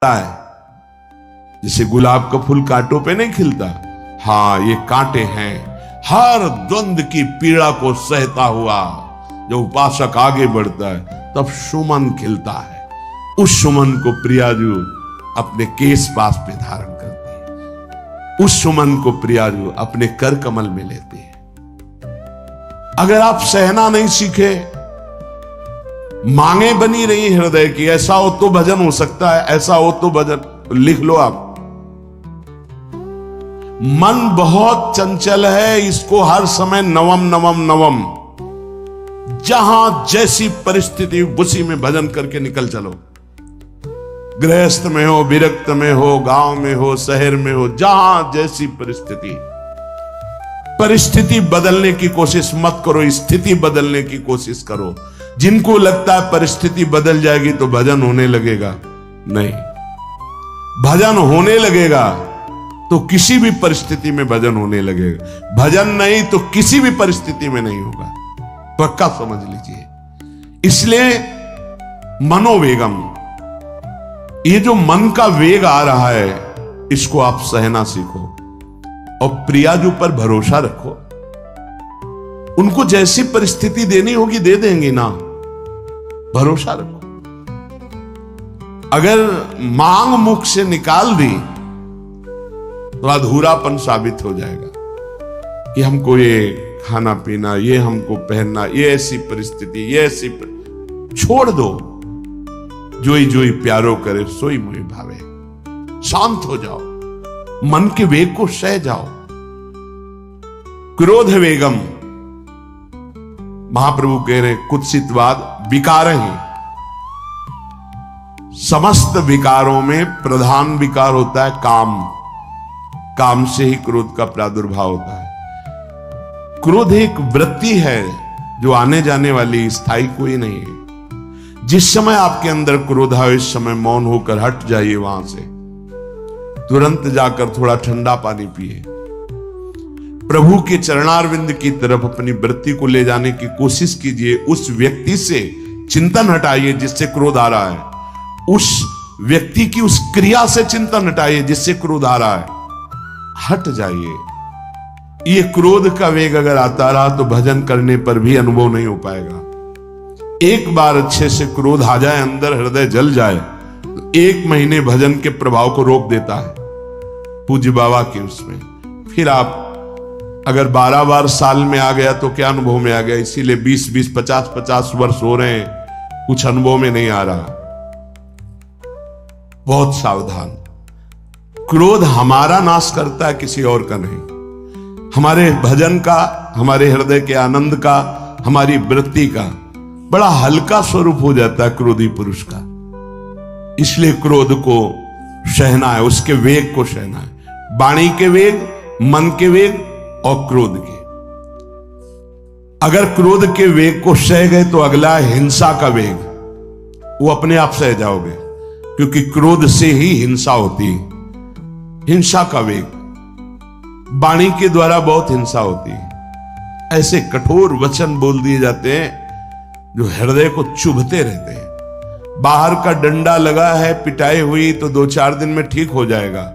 है। जैसे गुलाब का फूल कांटों पे नहीं खिलता, हाँ ये कांटे हैं। हर द्वंद की पीड़ा को सहता हुआ जब उपासक आगे बढ़ता है तब सुमन खिलता है। उस सुमन को प्रियाजू अपने केश पास पे धारण करती है, उस सुमन को प्रियाजू अपने कर कमल में लेती है। अगर आप सहना नहीं सीखे, मांगे बनी रही हृदय की, ऐसा हो तो भजन हो सकता है, ऐसा हो तो भजन, लिख लो आप। मन बहुत चंचल है, इसको हर समय नवम नवम नवम, जहां जैसी परिस्थिति उसी में भजन करके निकल चलो। गृहस्थ में हो, विरक्त में हो, गांव में हो, शहर में हो, जहां जैसी परिस्थिति बदलने की कोशिश मत करो, स्थिति बदलने की कोशिश करो। जिनको लगता है परिस्थिति बदल जाएगी तो भजन होने लगेगा, नहीं, भजन होने लगेगा तो किसी भी परिस्थिति में भजन होने लगेगा। भजन नहीं तो किसी भी परिस्थिति में नहीं होगा, पक्का समझ लीजिए। इसलिए मनोवेगम, ये जो मन का वेग आ रहा है, इसको आप सहना सीखो और प्रियाजू पर भरोसा रखो। उनको जैसी परिस्थिति देनी होगी दे देंगी ना, भरोसा रखो। अगर मांग मुख से निकाल दी तो अधूरापन साबित हो जाएगा कि हमको ये खाना पीना, ये हमको पहनना, ये ऐसी परिस्थिति, ये ऐसी छोड़ दो। जोई जोई प्यारो करे सोई मोहि भावे। शांत हो जाओ, मन के वेग को सह जाओ। क्रोध वेगम, महाप्रभु कह रहे कुत्सितवाद विकार ही, समस्त विकारों में प्रधान विकार होता है काम। काम से ही क्रोध का प्रादुर्भाव होता है। क्रोध एक वृत्ति है जो आने जाने वाली, स्थायी कोई नहीं है। जिस समय आपके अंदर क्रोध आए, इस समय मौन होकर हट जाइए वहां से, तुरंत जाकर थोड़ा ठंडा पानी पिए, प्रभु के चरणारविंद की तरफ अपनी वृत्ति को ले जाने की कोशिश कीजिए। उस व्यक्ति से चिंतन हटाइए जिससे क्रोध आ रहा है, उस व्यक्ति की उस क्रिया से चिंतन हटाइए जिससे क्रोध आ रहा है, हट जाइए। ये क्रोध का वेग अगर आता रहा तो भजन करने पर भी अनुभव नहीं हो पाएगा। एक बार अच्छे से क्रोध आ जाए, अंदर हृदय जल जाए, तो 1 महीने भजन के प्रभाव को रोक देता है पूज्य बाबा के उसमें। फिर आप अगर 12 बार साल में आ गया तो क्या अनुभव में आ गया। इसीलिए 20-20, 50-50 वर्ष हो रहे हैं, कुछ अनुभव में नहीं आ रहा। बहुत सावधान। क्रोध हमारा नाश करता है, किसी और का नहीं। हमारे भजन का, हमारे हृदय के आनंद का, हमारी वृत्ति का बड़ा हल्का स्वरूप हो जाता है क्रोधी पुरुष का। इसलिए क्रोध को सहना है, उसके वेग को सहना है। वाणी के वेग, मन के वेग और क्रोध के। अगर क्रोध के वेग को सह गए तो अगला है हिंसा का वेग। वो अपने आप सह जाओगे, क्योंकि क्रोध से ही हिंसा होती है। हिंसा का वेग, वाणी के द्वारा बहुत हिंसा होती है। ऐसे कठोर वचन बोल दिए जाते हैं जो हृदय को चुभते रहते हैं। बाहर का डंडा लगा है, पिटाई हुई तो 2-4 दिन में ठीक हो जाएगा,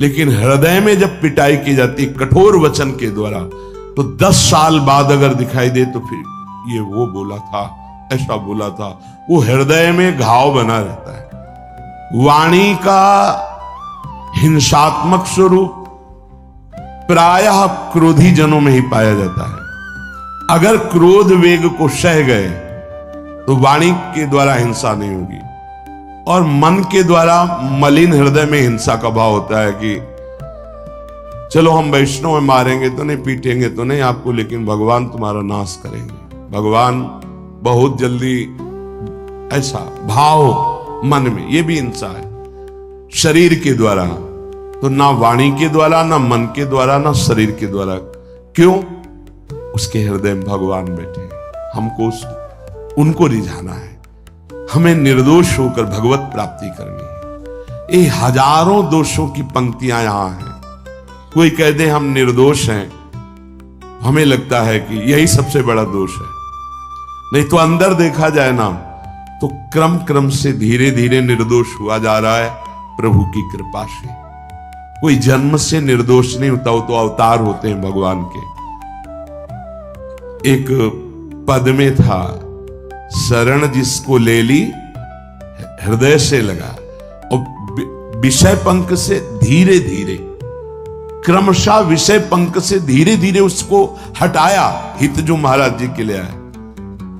लेकिन हृदय में जब पिटाई की जाती कठोर वचन के द्वारा, तो 10 साल बाद अगर दिखाई दे तो फिर ये वो बोला था, ऐसा बोला था, वो हृदय में घाव बना रहता है। वाणी का हिंसात्मक स्वरूप प्रायः क्रोधी जनों में ही पाया जाता है। अगर क्रोध वेग को सह गए तो वाणी के द्वारा हिंसा नहीं होगी, और मन के द्वारा मलिन हृदय में हिंसा का भाव होता है कि चलो हम वैष्णव में मारेंगे तो नहीं, पीटेंगे तो नहीं आपको, लेकिन भगवान तुम्हारा नाश करेंगे। भगवान बहुत जल्दी, ऐसा भाव मन में, ये भी हिंसा है। शरीर के द्वारा तो ना वाणी के द्वारा, ना मन के द्वारा, ना शरीर के द्वारा। क्यों? उसके हृदय में भगवान बैठे हैं, हमको उनको रिझाना है, हमें निर्दोष होकर भगवत प्राप्ति करनी है। ये हजारों दोषों की पंक्तियां यहां हैं। कोई कह दे हम निर्दोष हैं, हमें लगता है कि यही सबसे बड़ा दोष है। नहीं तो अंदर देखा जाए ना तो क्रम क्रम से धीरे धीरे निर्दोष हुआ जा रहा है, प्रभु की कृपा से। कोई जन्म से निर्दोष नहीं होता, वो तो अवतार होते हैं भगवान के। एक पद में था, शरण जिसको ले ली हृदय से लगा, और विषय पंख से धीरे धीरे, क्रमशः विषय पंख से धीरे धीरे उसको हटाया। हित जो महाराज जी के लिए आए,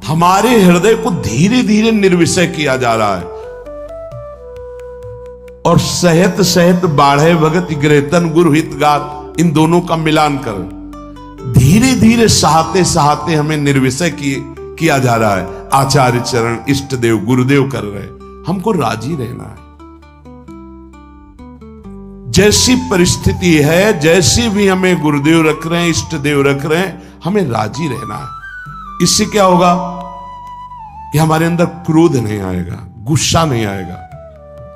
हमारे हृदय को धीरे धीरे निर्विषय किया जा रहा है। और सहत सहत बाढ़े भगत ग्रहतन गुरु हित गात, इन दोनों का मिलान कर धीरे धीरे सहाते सहाते हमें निर्विषय किया जा रहा है। आचार्य चरण इष्ट देव गुरुदेव कर रहे, हमको राजी रहना है। जैसी परिस्थिति है, जैसी भी हमें गुरुदेव रख रहे हैं, इष्ट देव रख रहे हैं, हमें राजी रहना है। इससे क्या होगा कि हमारे अंदर क्रोध नहीं आएगा, गुस्सा नहीं आएगा।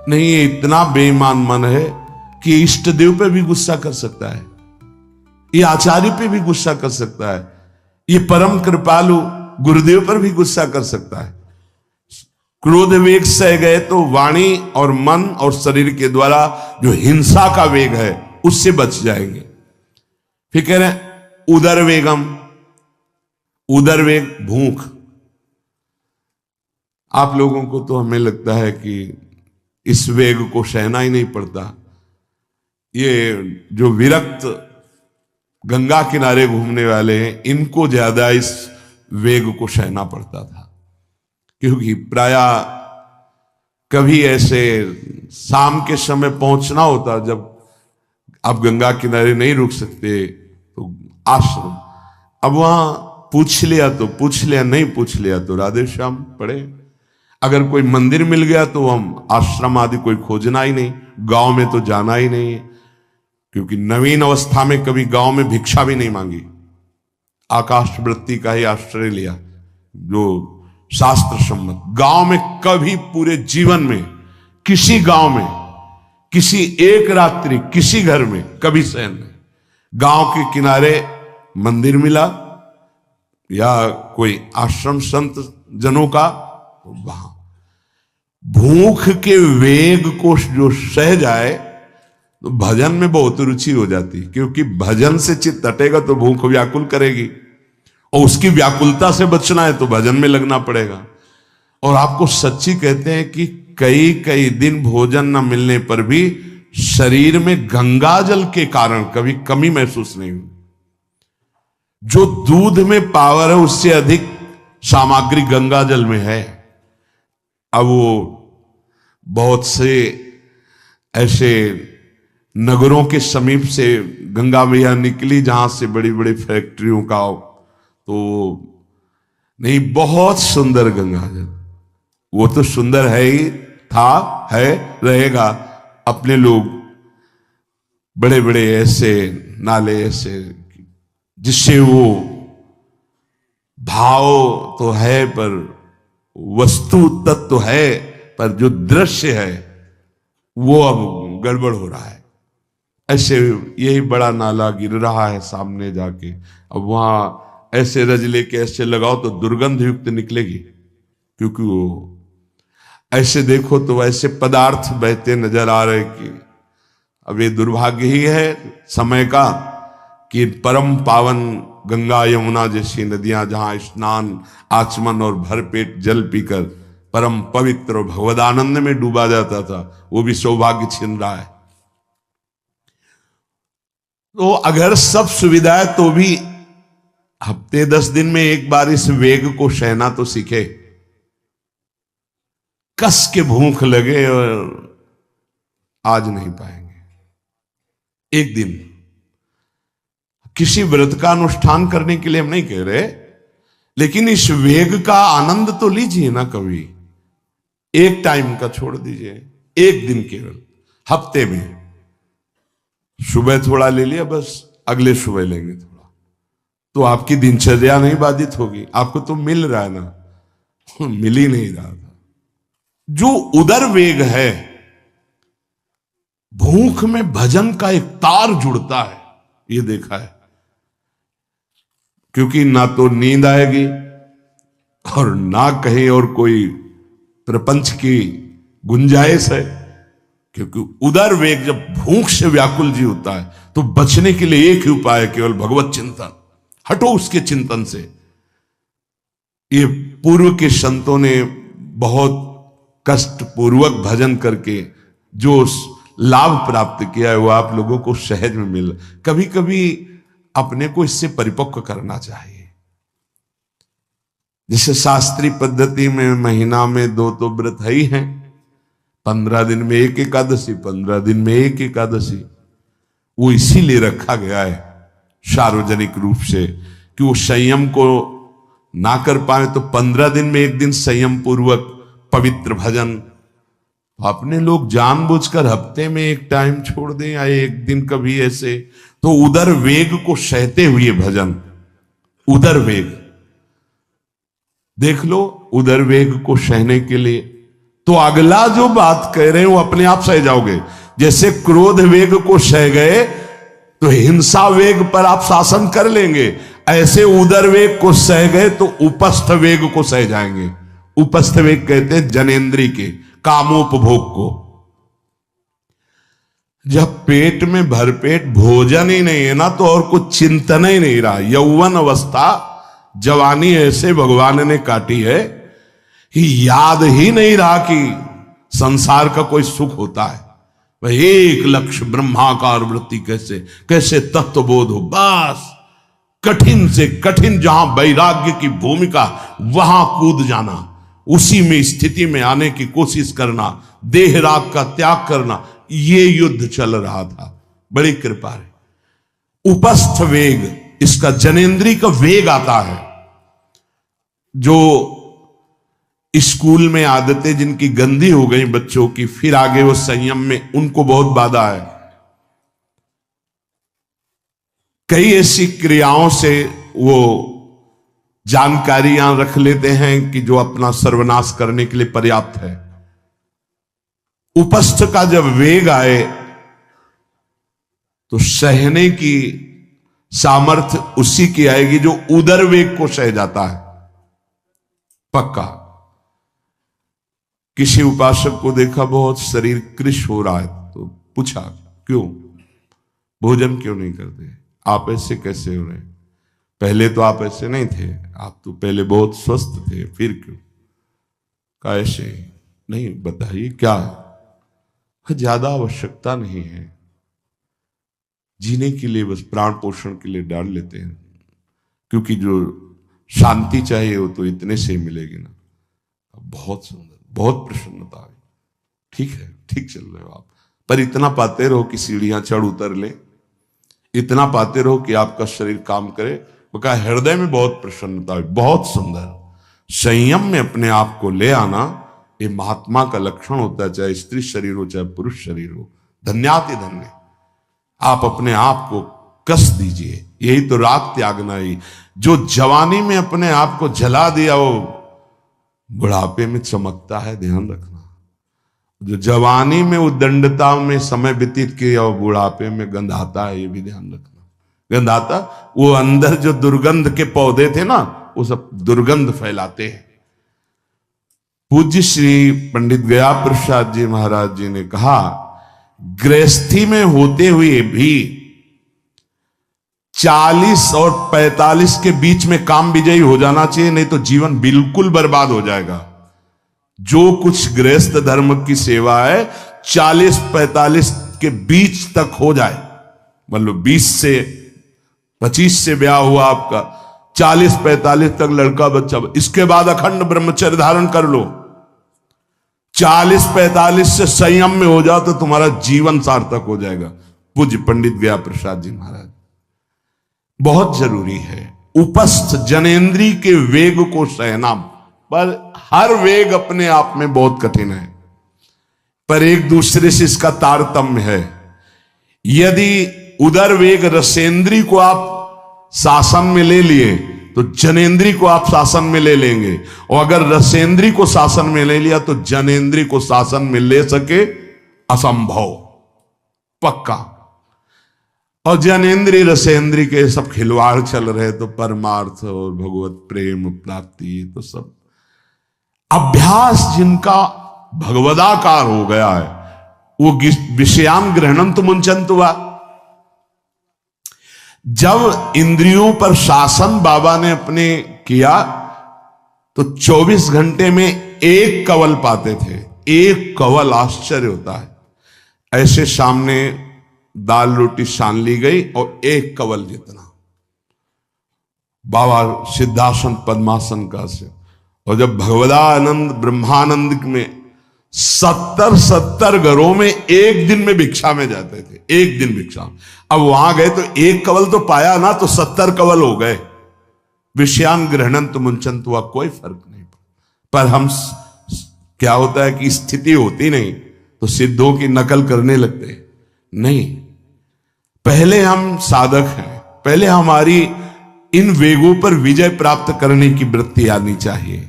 नहीं, ये इतना बेईमान मन है कि इष्ट देव पे भी गुस्सा कर सकता है, ये आचार्य पे भी गुस्सा कर सकता है, ये परम कृपालु गुरुदेव पर भी गुस्सा कर सकता है। क्रोध वेग सह गए तो वाणी और मन और शरीर के द्वारा जो हिंसा का वेग है उससे बच जाएंगे। फिर कह रहे हैं उदर वेगम, उदर वेग भूख। आप लोगों को तो हमें लगता है कि इस वेग को सहना ही नहीं पड़ता। ये जो विरक्त गंगा किनारे घूमने वाले हैं, इनको ज्यादा इस वेग को सहना पड़ता था, क्योंकि प्रायः कभी ऐसे शाम के समय पहुंचना होता, जब आप गंगा किनारे नहीं रुक सकते तो आश्रम। अब वहां पूछ लिया तो पूछ लिया, नहीं पूछ लिया तो राधे श्याम पड़े। अगर कोई मंदिर मिल गया तो हम आश्रम आदि कोई खोजना ही नहीं, गांव में तो जाना ही नहीं, क्योंकि नवीन अवस्था में कभी गांव में भिक्षा भी नहीं मांगी। आकाश वृत्ति का ही आश्रय लिया, जो शास्त्र सम्मत। गांव में कभी पूरे जीवन में किसी गांव में किसी एक रात्रि किसी घर में कभी शयन नहीं। गांव के किनारे मंदिर मिला या कोई आश्रम संत जनों का, तो वहां भूख के वेग को जो सह जाए तो भजन में बहुत रुचि हो जाती, क्योंकि भजन से चित्त हटेगा तो भूख व्याकुल करेगी, और उसकी व्याकुलता से बचना है तो भजन में लगना पड़ेगा। और आपको सच्ची कहते हैं कि कई कई दिन भोजन न मिलने पर भी शरीर में गंगा जल के कारण कभी कमी महसूस नहीं हुई। जो दूध में पावर है उससे अधिक सामग्री गंगा जल में है। अब वो बहुत से ऐसे नगरों के समीप से गंगा मैया निकली जहां से बड़ी बड़ी फैक्ट्रियों का, तो नहीं, बहुत सुंदर गंगा जल। वो तो सुंदर है ही, था, है, रहेगा। अपने लोग बड़े बड़े ऐसे नाले ऐसे, जिससे वो भाव तो है पर वस्तु तत्व है, पर जो दृश्य है वो अब गड़बड़ हो रहा है। ऐसे यही बड़ा नाला गिर रहा है सामने जाके, अब वहां ऐसे रज लेके ऐसे लगाओ तो दुर्गंध युक्त निकलेगी, क्योंकि वो ऐसे देखो तो ऐसे पदार्थ बहते नजर आ रहे कि अब ये दुर्भाग्य ही है समय का कि परम पावन गंगा यमुना जैसी नदियां जहां स्नान आचमन और भरपेट जल पीकर परम पवित्र और भगवदानंद में डूबा जाता था, वो भी सौभाग्य छिन रहा है। तो अगर सब सुविधाएं तो भी हफ्ते 10 दिन में एक बार इस वेग को सहना तो सीखे। कस के भूख लगे और आज नहीं पाएंगे। एक दिन किसी व्रत का अनुष्ठान करने के लिए हम नहीं कह रहे, लेकिन इस वेग का आनंद तो लीजिए ना कभी। एक टाइम का छोड़ दीजिए, एक दिन केवल हफ्ते में सुबह थोड़ा ले लिया, बस अगले सुबह लेंगे थोड़ा, तो आपकी दिनचर्या नहीं बाधित होगी। आपको तो मिल रहा है ना, मिल ही नहीं रहा था। जो उदर वेग है, भूख में भजन का एक तार जुड़ता है, ये देखा है। क्योंकि ना तो नींद आएगी और ना कहीं और कोई प्रपंच की गुंजाइश है, क्योंकि उदर वेग जब भूख से व्याकुल जी होता है तो बचने के लिए एक ही उपाय है, केवल भगवत चिंतन। हटो उसके चिंतन से। ये पूर्व के संतों ने बहुत कष्ट पूर्वक भजन करके जो लाभ प्राप्त किया है वो आप लोगों को सहज में मिल। कभी कभी अपने को इससे परिपक्व करना चाहिए। जैसे शास्त्रीय पद्धति में महीना में 2 तो व्रत है ही हैं, 15 दिन में एक एकादशी, 15 दिन में एक एकादशी। वो इसीलिए रखा गया है सार्वजनिक रूप से कि वो संयम को ना कर पाए तो 15 दिन में एक दिन संयम पूर्वक पवित्र भजन। अपने लोग जानबूझकर हफ्ते में एक टाइम छोड़ दें या एक दिन कभी ऐसे, तो उदर वेग को सहते हुए भजन। उदर वेग देख लो, उदर वेग को सहने के लिए तो अगला जो बात कह रहे हैं वो अपने आप सह जाओगे। जैसे क्रोध वेग को सह गए तो हिंसा वेग पर आप शासन कर लेंगे, ऐसे उदर वेग को सह गए तो उपस्थ वेग को सह जाएंगे। उपस्थ वेग कहते हैं जनेन्द्री के कामोपभोग को। जब पेट में भरपेट भोजन ही नहीं है ना तो और कुछ चिंतन ही नहीं रहा। यौवन अवस्था जवानी ऐसे भगवान ने काटी है कि याद ही नहीं रहा कि संसार का कोई सुख होता है। वह एक लक्ष्य ब्रह्माकार वृत्ति कैसे कैसे तत्वबोध हो, बस कठिन से कठिन जहां वैराग्य की भूमिका वहां कूद जाना, उसी में स्थिति में आने की कोशिश करना, देह राग का त्याग करना, ये युद्ध चल रहा था। बड़ी कृपा है। उपस्थ वेग, इसका जनेन्द्री का वेग आता है। जो स्कूल में आदतें जिनकी गंदी हो गई बच्चों की, फिर आगे वो संयम में, उनको बहुत बाधा है। कई ऐसी क्रियाओं से वो जानकारियां रख लेते हैं कि जो अपना सर्वनाश करने के लिए पर्याप्त है। उपस्थ का जब वेग आए तो सहने की सामर्थ्य उसी की आएगी जो उदर वेग को सह जाता है। पक्का। किसी उपासक को देखा बहुत शरीर कृश हो रहा है तो पूछा क्यों, भोजन क्यों नहीं करते, आप ऐसे कैसे हो रहे हैं, पहले तो आप ऐसे नहीं थे, आप तो पहले बहुत स्वस्थ थे, फिर क्यों, का ऐसे नहीं, बताइए क्या, ज्यादा आवश्यकता नहीं है, जीने के लिए बस प्राण पोषण के लिए डाल लेते हैं, क्योंकि जो शांति चाहिए वो तो इतने से ही मिलेगी ना। बहुत सुंदर, बहुत प्रसन्नता है। ठीक है, ठीक चल रहे हो आप, पर इतना पाते रहो कि सीढ़ियां चढ़ उतर ले, इतना पाते रहो कि आपका शरीर काम करे। वो कहा हृदय में बहुत प्रसन्नता है, बहुत सुंदर। संयम में अपने आप को ले आना ये महात्मा का लक्षण होता है, चाहे स्त्री शरीर हो चाहे पुरुष शरीर हो। धन्याति धन्य। आप अपने आप को कस दीजिए, यही तो राग त्यागना ही। जो जवानी में अपने आप को जला दिया वो बुढ़ापे में चमकता है, ध्यान रखना। जो जवानी में उद्दंडता में समय व्यतीत किया वो बुढ़ापे में गंधाता है, ये भी ध्यान रखना। गंधाता वो अंदर जो दुर्गंध के पौधे थे ना, वो सब दुर्गंध फैलाते हैं। पूज्य श्री पंडित गया प्रसाद जी महाराज जी ने कहा, गृहस्थी में होते हुए भी 40 और 45 के बीच में काम विजयी हो जाना चाहिए, नहीं तो जीवन बिल्कुल बर्बाद हो जाएगा। जो कुछ गृहस्थ धर्म की सेवा है 40-45 के बीच तक हो जाए, मतलब 20 से 25 से ब्याह हुआ आपका, 40-45 तक लड़का बच्चा, इसके बाद अखंड ब्रह्मचर्य धारण कर लो। 40-45 से संयम में हो जाओ तो तुम्हारा जीवन सार्थक हो जाएगा। पूज्य पंडित गया प्रसाद जी महाराज। बहुत जरूरी है उपस्थ जनेन्द्री के वेग को सहना, पर हर वेग अपने आप में बहुत कठिन है, पर एक दूसरे से इसका तारतम्य है। यदि उदर वेग रसेंद्री को आप शासन में ले लिए तो जनेन्द्री को आप शासन में ले लेंगे, और अगर रसेंद्री को शासन में ले लिया तो जनेन्द्री को शासन में ले सके असंभव, पक्का। और जनेन्द्री रसेंद्री के सब खिलवाड़ चल रहे तो परमार्थ और भगवत प्रेम प्राप्ति तो सब अभ्यास जिनका भगवदाकार हो गया है वो विषयान ग्रहणम तो मुंचंत हुआ। जब इंद्रियों पर शासन बाबा ने अपने किया तो 24 घंटे में एक कवल पाते थे। एक कवल, आश्चर्य होता है। ऐसे सामने दाल रोटी सान ली गई और एक कवल जितना बाबा सिद्धासन पद्मासन का से। और जब भगवदानंद ब्रह्मानंद में 70 घरों में एक दिन में भिक्षा में जाते थे, एक दिन भिक्षा। अब वहां गए तो एक कवल तो पाया ना, तो 70 कवल हो गए। विषयान ग्रहणंत मुंचंत हुआ, कोई फर्क नहीं। पर हम क्या होता है कि स्थिति होती नहीं तो सिद्धों की नकल करने लगते नहीं। पहले हम साधक हैं, पहले हमारी इन वेगों पर विजय प्राप्त करने की वृत्ति आनी चाहिए।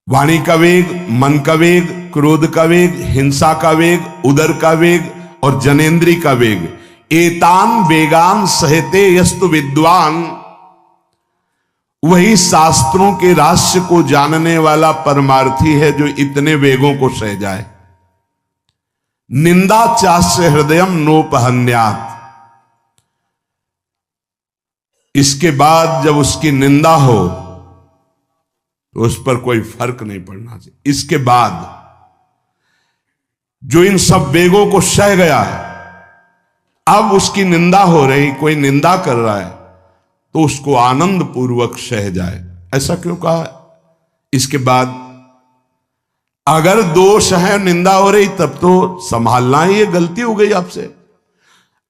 वाणी का वेग, मन का वेग, क्रोध का वेग, हिंसा का वेग, उदर का वेग और जनेन्द्री का वेग, एतान वेगान सहते यस्तु विद्वान। वही शास्त्रों के रहस्य को जानने वाला परमार्थी है जो इतने वेगों को सह जाए। निंदा चास्य हृदयम नोपहन्यात। इसके बाद जब उसकी निंदा हो तो उस पर कोई फर्क नहीं पड़ना चाहिए। इसके बाद जो इन सब वेगों को सह गया है, अब उसकी निंदा हो रही, कोई निंदा कर रहा है तो उसको आनंद पूर्वक सह जाए। ऐसा क्यों कहा? इसके बाद अगर दोष है, निंदा हो रही, तब तो संभालना ही, ये गलती हो गई आपसे।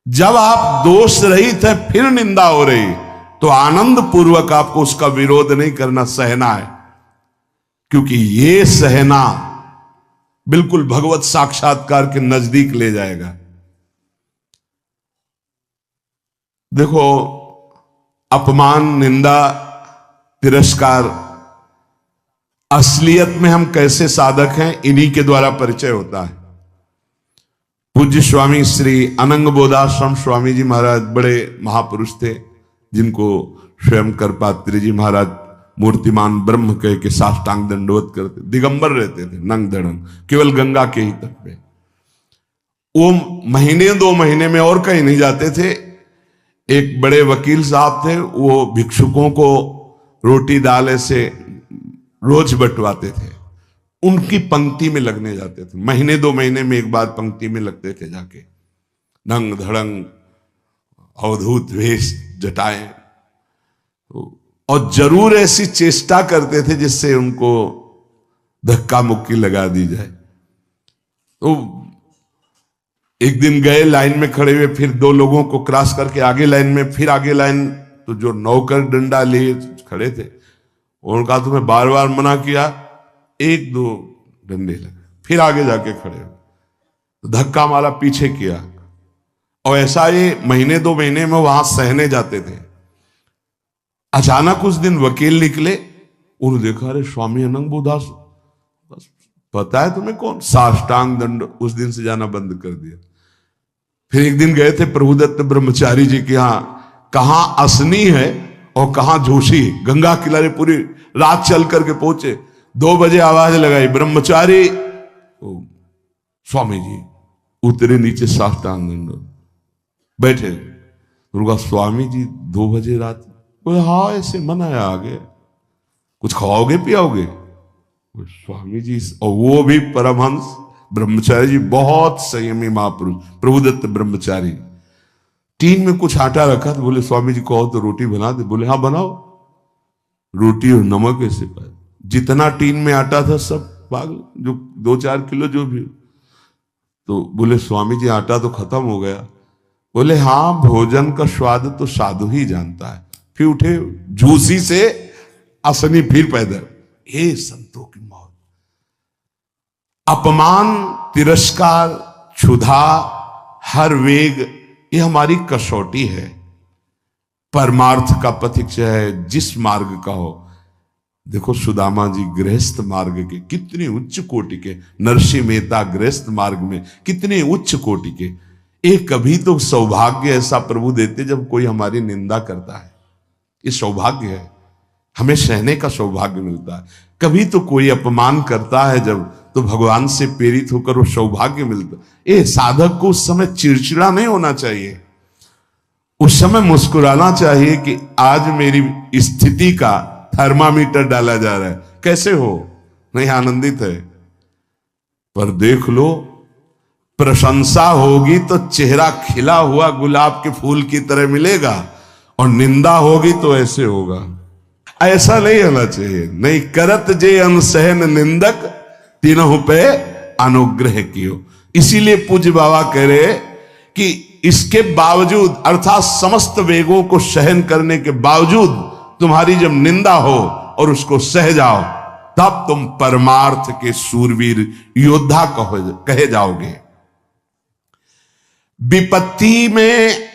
जब आप दोष रहित है फिर निंदा हो रही तो आनंद पूर्वक आपको उसका विरोध नहीं करना, सहना है। क्योंकि ये सहना बिल्कुल भगवत साक्षात्कार के नजदीक ले जाएगा। देखो, अपमान, निंदा, तिरस्कार, असलियत में हम कैसे साधक हैं इन्हीं के द्वारा परिचय होता है। पूज्य स्वामी श्री अनंग बोधाश्रम स्वामी जी महाराज बड़े महापुरुष थे, जिनको स्वयं करपात्री जी महाराज मूर्तिमान ब्रह्म कह के साष्टांग दंडवत करते, दिगंबर रहते थे, नंग धड़ंग, केवल गंगा के ही तट पे। वो महीने 2 महीने में और कहीं नहीं जाते थे। एक बड़े वकील साहब थे, वो भिक्षुकों को रोटी दाल से रोज बंटवाते थे, उनकी पंक्ति में लगने जाते थे। महीने 2 महीने में एक बार पंक्ति में लगते थे जाके। नंग धड़ंग, अवधूत वेश, जटाएं, और जरूर ऐसी चेष्टा करते थे जिससे उनको धक्का मुक्की लगा दी जाए। तो एक दिन गए, लाइन में खड़े हुए, फिर 2 लोगों को क्रॉस करके आगे लाइन में, फिर आगे लाइन, तो जो नौकर डंडा लिए खड़े थे उनका तुम्हें बार बार मना किया, 1-2 डंडे लगे, फिर आगे जाके खड़े तो धक्का मारा, पीछे किया। और ऐसा ये महीने 2 महीने में वहां सहने जाते थे। अचानक उस दिन वकील निकले, उन्होंने देखा, अरे स्वामी अनंग बोधास, पता है तुम्हें कौन? साष्टांग दंड। उस दिन से जाना बंद कर दिया। फिर एक दिन गए थे प्रभुदत्त ब्रह्मचारी जी के यहां, कहां असनी है और कहां जोशी, गंगा किनारे पूरी रात चल करके पहुंचे। 2 बजे आवाज लगाई, ब्रह्मचारी, स्वामी जी उतरे नीचे, साष्टांग दंड बैठे। उनका स्वामी जी 2 बजे रात, बोले हाँ ऐसे मन आया, आगे कुछ खाओगे पियाओगे? स्वामी जी, और वो भी परमहंस ब्रह्मचारी जी, बहुत संयमी महापुरुष प्रभुदत्त ब्रह्मचारी। टीन में कुछ आटा रखा तो बोले स्वामी जी कहो तो रोटी बना दे। बोले हाँ बनाओ। रोटी और नमक ऐसे पाए, जितना टीन में आटा था सब भाग, जो 2-4 किलो जो भी। तो बोले स्वामी जी आटा तो खत्म हो गया। बोले हाँ, भोजन का स्वाद तो साधु ही जानता है। फिर उठे, झूसी से असनी फिर पैदल। हे संतों की मौत, अपमान, तिरस्कार, क्षुधा, हर वेग, ये हमारी कसौटी है। परमार्थ का पथिक चाहे जिस मार्ग का हो। देखो सुदामा जी गृहस्थ मार्ग के कितने उच्च कोटि के, नरसिंह मेहता गृहस्थ मार्ग में कितने उच्च कोटि के। एक कभी तो सौभाग्य ऐसा प्रभु देते जब कोई हमारी निंदा करता है, ये सौभाग्य है, हमें सहने का सौभाग्य मिलता है। कभी तो कोई अपमान करता है जब, तो भगवान से प्रेरित होकर वो सौभाग्य मिलता। ये साधक को उस समय चिड़चिड़ा नहीं होना चाहिए, उस समय मुस्कुराना चाहिए कि आज मेरी स्थिति का थर्मामीटर डाला जा रहा है, कैसे हो, नहीं आनंदित है। पर देख लो, प्रशंसा होगी तो चेहरा खिला हुआ गुलाब के फूल की तरह मिलेगा, और निंदा होगी तो ऐसे होगा। ऐसा नहीं होना चाहिए। नहीं करत जे अनसहन निंदक, तीनों पे अनुग्रह कियो। इसीलिए पूज्य बाबा कह रहे कि इसके बावजूद, अर्थात समस्त वेगों को सहन करने के बावजूद तुम्हारी जब निंदा हो और उसको सह जाओ, तब तुम परमार्थ के सूरवीर योद्धा कहे जाओगे। विपत्ति में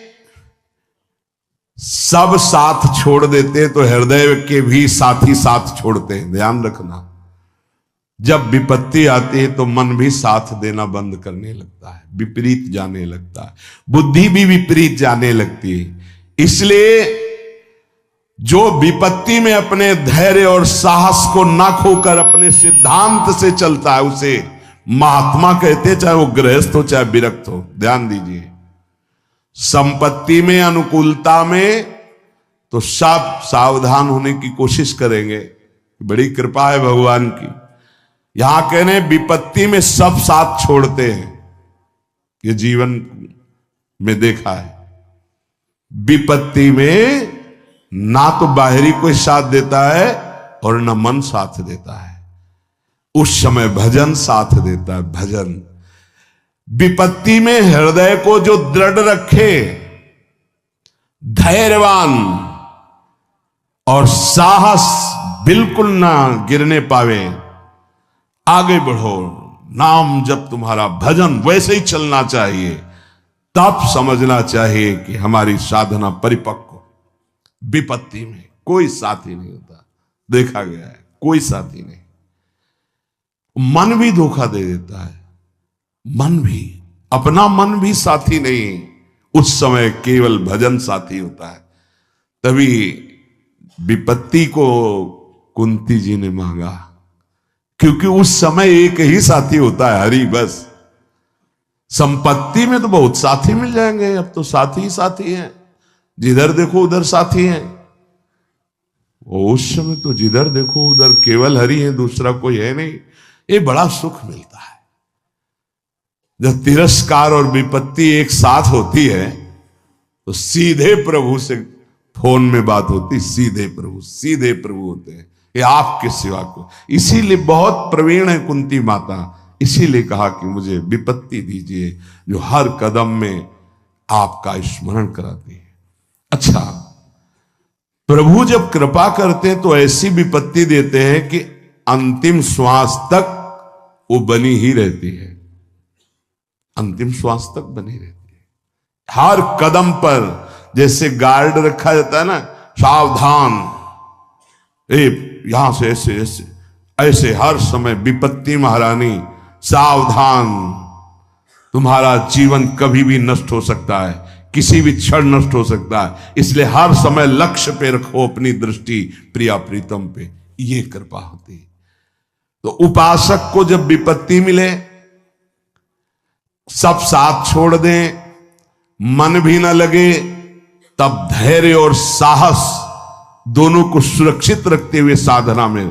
सब साथ छोड़ देते तो हृदय के भी साथी साथ छोड़ते हैं, ध्यान रखना। जब विपत्ति आती है तो मन भी साथ देना बंद करने लगता है, विपरीत जाने लगता है, बुद्धि भी विपरीत जाने लगती है। इसलिए जो विपत्ति में अपने धैर्य और साहस को ना खोकर अपने सिद्धांत से चलता है उसे महात्मा कहते, चाहे वो गृहस्थ हो चाहे विरक्त हो। ध्यान दीजिए, संपत्ति में, अनुकूलता में तो सब सावधान होने की कोशिश करेंगे, बड़ी कृपा है भगवान की। यहां कहने विपत्ति में सब साथ छोड़ते हैं, ये जीवन में देखा है। विपत्ति में ना तो बाहरी कोई साथ देता है और ना मन साथ देता है, उस समय भजन साथ देता है, भजन। विपत्ति में हृदय को जो दृढ़ रखे, धैर्यवान और साहस बिल्कुल ना गिरने पावे, आगे बढ़ो, नाम जब तुम्हारा भजन वैसे ही चलना चाहिए, तब समझना चाहिए कि हमारी साधना परिपक्व। विपत्ति में कोई साथी नहीं होता, देखा गया है, कोई साथी नहीं। मन भी धोखा दे देता है, मन भी, अपना मन भी साथी नहीं, उस समय केवल भजन साथी होता है। तभी विपत्ति को कुंती जी ने मांगा, क्योंकि उस समय एक ही साथी होता है, हरि बस। संपत्ति में तो बहुत साथी मिल जाएंगे, अब तो साथी ही साथी हैं, जिधर देखो उधर साथी हैं। उस समय तो जिधर देखो उधर केवल हरि है, दूसरा कोई है नहीं। ये बड़ा सुख मिलता है जब तिरस्कार और विपत्ति एक साथ होती है, तो सीधे प्रभु से फोन में बात होती, सीधे प्रभु होते हैं, ये आपके सिवा को। इसीलिए बहुत प्रवीण है कुंती माता, इसीलिए कहा कि मुझे विपत्ति दीजिए जो हर कदम में आपका स्मरण कराती है। अच्छा, प्रभु जब कृपा करते हैं तो ऐसी विपत्ति देते हैं कि अंतिम श्वास तक वो बनी ही रहती है, अंतिम श्वास तक बनी रहती है। हर कदम पर जैसे गार्ड रखा जाता है ना, सावधान, यहां से ऐसे ऐसे ऐसे, हर समय विपत्ति महारानी सावधान, तुम्हारा जीवन कभी भी नष्ट हो सकता है, किसी भी क्षण नष्ट हो सकता है, इसलिए हर समय लक्ष्य पे रखो अपनी दृष्टि, प्रिया प्रीतम पे। ये कृपा होती। तो उपासक को जब विपत्ति मिले, सब साथ छोड़ दें, मन भी ना लगे, तब धैर्य और साहस दोनों को सुरक्षित रखते हुए साधना में